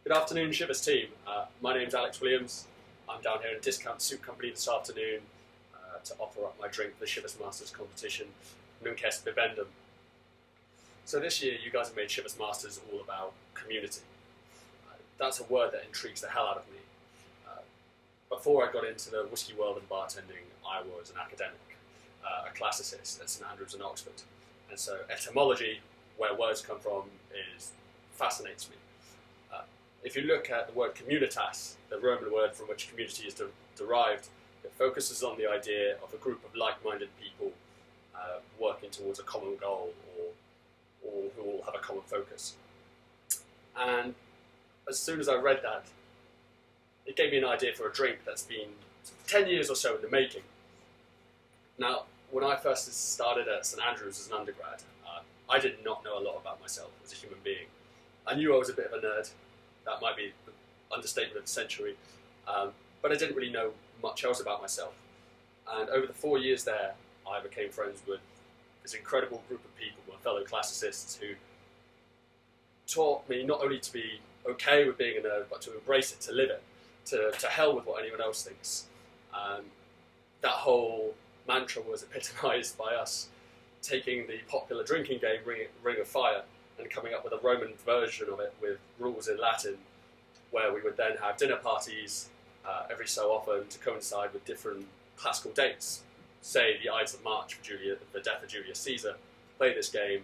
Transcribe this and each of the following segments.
Good afternoon, Chivas team. My name's Alex Williams. I'm down here in Discount Soup Company this afternoon to offer up my drink for the Chivas Masters competition, Nunc Est Bibendum. So this year you guys have made Chivas Masters all about community. That's a word that intrigues the hell out of me. Before I got into the whiskey world and bartending, I was an academic, a classicist at St Andrews in Oxford. And so etymology, where words come from, fascinates me. If you look at the word communitas, the Roman word from which community is derived, it focuses on the idea of a group of like-minded people working towards a common goal or who all have a common focus. And as soon as I read that, it gave me an idea for a drink that's been 10 years or so in the making. Now, when I first started at St Andrews as an undergrad, I did not know a lot about myself as a human being. I knew I was a bit of a nerd. That might be the understatement of the century. But I didn't really know much else about myself. And over the 4 years there, I became friends with this incredible group of people, my fellow classicists, who taught me not only to be okay with being a nerd, but to embrace it, to live it, to hell with what anyone else thinks. That whole mantra was epitomised by us taking the popular drinking game Ring of Fire and coming up with a Roman version of it with rules in Latin, where we would then have dinner parties every so often to coincide with different classical dates. Say the Ides of March for the death of Julius Caesar, play this game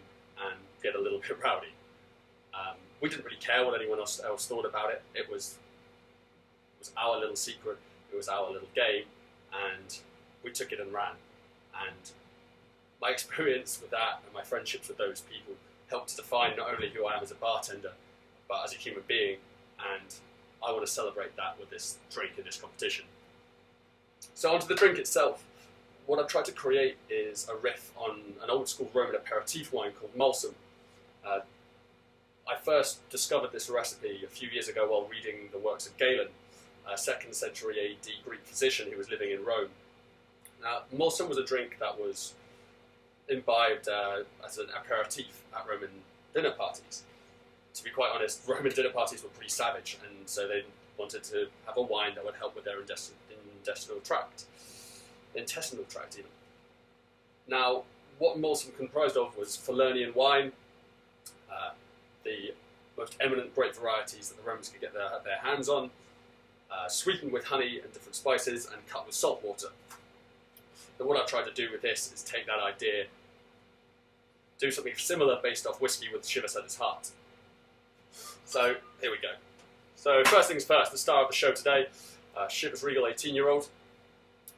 and get a little bit rowdy. We didn't really care what anyone else thought about it. It was our little secret, it was our little game, and we took it and ran. And my experience with that and my friendships with those people helped to define not only who I am as a bartender, but as a human being, and I want to celebrate that with this drink in this competition. So onto the drink itself. What I've tried to create is a riff on an old school Roman aperitif wine called Mulsum. I first discovered this recipe a few years ago while reading the works of Galen, a 2nd century AD Greek physician who was living in Rome. Now, Mulsum was a drink that was imbibed as an aperitif at Roman dinner parties. To be quite honest, Roman dinner parties were pretty savage, and so they wanted to have a wine that would help with their intestinal tract even. Now, what Mulsum comprised of was Falernian wine, the most eminent grape varieties that the Romans could get their hands on, sweetened with honey and different spices, and cut with salt water. So what I've tried to do with this is take that idea, do something similar based off whiskey with Chivas at its heart. So here we go. So first things first, the star of the show today, Chivas Regal 18-year-old.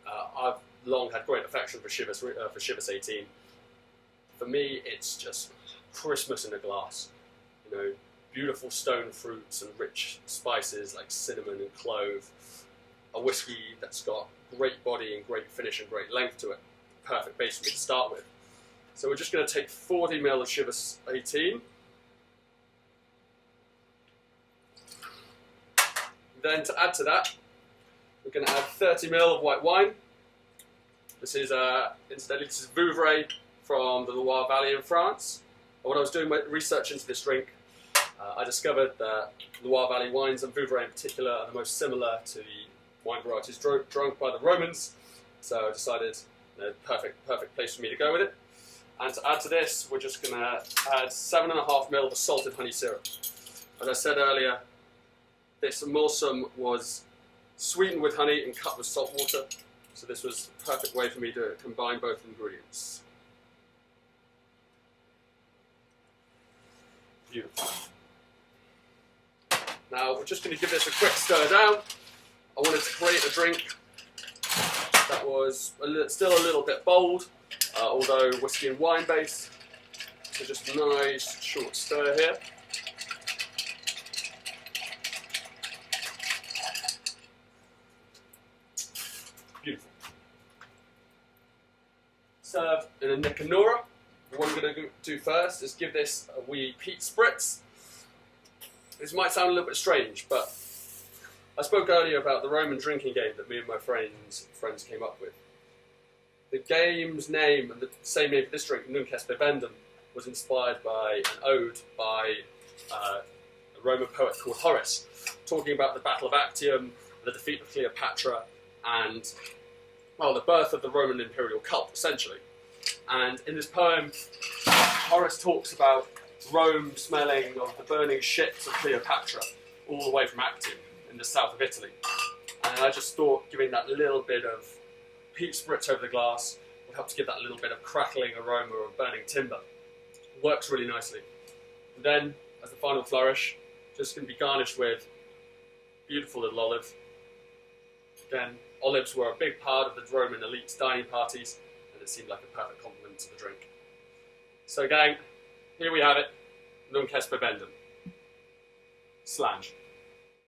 I've long had great affection for Chivas 18. For me, it's just Christmas in a glass. You know, beautiful stone fruits and rich spices like cinnamon and clove. A whiskey that's got great body and great finish and great length to it. Perfect base for me to start with. So we're just going to take 40 ml of Chivas 18. Then to add to that, we're going to add 30 ml of white wine. This is, incidentally, this is Vouvray from the Loire Valley in France. And when I was doing my research into this drink, I discovered that Loire Valley wines, and Vouvray in particular, are the most similar to the wine varieties drunk by the Romans. So I decided, perfect place for me to go with it. And to add to this, we're just going to add 7.5 ml of salted honey syrup. As I said earlier, this Mulsum was sweetened with honey and cut with salt water. So this was a perfect way for me to combine both ingredients. Beautiful. Now we're just going to give this a quick stir down. I wanted to create a drink that was still a little bit bold, although whiskey and wine based. So just a nice short stir here. Beautiful. Served in a Nicanora. What I'm going to do first is give this a wee peat spritz. This might sound a little bit strange, but I spoke earlier about the Roman drinking game that me and my friends came up with. The game's name, and the same name for this drink, Nunc Est Bibendum, was inspired by an ode by a Roman poet called Horace, talking about the Battle of Actium, the defeat of Cleopatra, and, well, the birth of the Roman imperial cult, essentially. And in this poem, Horace talks about Rome smelling of the burning ships of Cleopatra all the way from Actium in the south of Italy. And I just thought giving that little bit of peat spritz over the glass would help to give that little bit of crackling aroma of burning timber. It works really nicely. And then, as the final flourish, just going to be garnished with beautiful little olive. Again, olives were a big part of the Roman elite's dining parties, and it seemed like a perfect complement to the drink. So gang, here we have it, Nunc Est Bibendum. Slange.